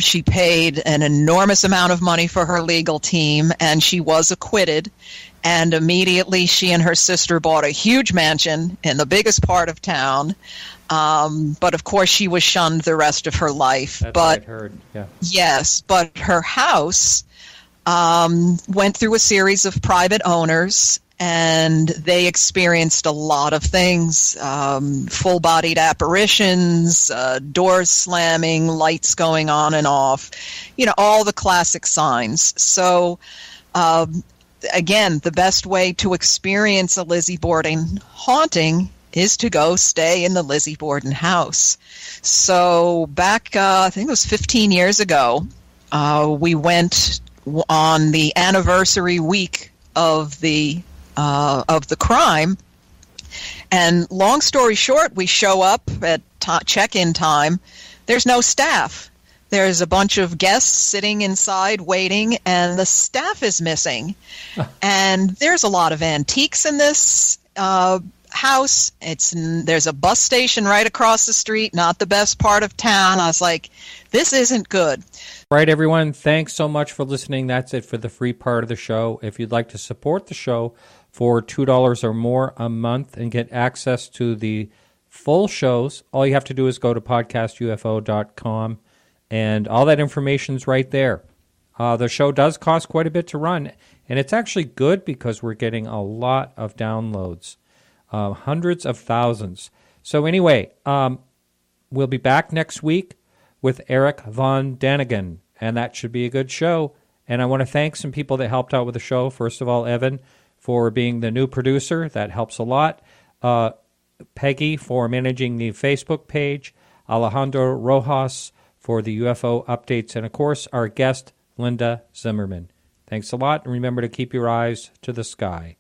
She paid an enormous amount of money for her legal team, and she was acquitted. And immediately she and her sister bought a huge mansion in the biggest part of town. But, of course, she was shunned the rest of her life. That's what I heard, yeah. Yes, but her house went through a series of private owners, and they experienced a lot of things, full-bodied apparitions, doors slamming, lights going on and off, all the classic signs. So, again, the best way to experience a Lizzie Borden haunting is to go stay in the Lizzie Borden house. So back, I think it was 15 years ago, we went on the anniversary week of the crime, and long story short, we show up at check-in time. There's no staff. There's a bunch of guests sitting inside waiting, and the staff is missing. And there's a lot of antiques in this house. There's a bus station right across the street, not the best part of town. I was like, this isn't good. All right, everyone, thanks so much for listening. That's it for the free part of the show. If you'd like to support the show for $2 or more a month and get access to the full shows, all you have to do is go to podcastufo.com, and all that information's right there. The show does cost quite a bit to run, and it's actually good because we're getting a lot of downloads, hundreds of thousands. So anyway, we'll be back next week with Eric Von Danigan, and that should be a good show. And I want to thank some people that helped out with the show. First of all, Evan, for being the new producer. That helps a lot. Peggy for managing the Facebook page. Alejandro Rojas for the UFO updates. And, of course, our guest, Linda Zimmerman. Thanks a lot, and remember to keep your eyes to the sky.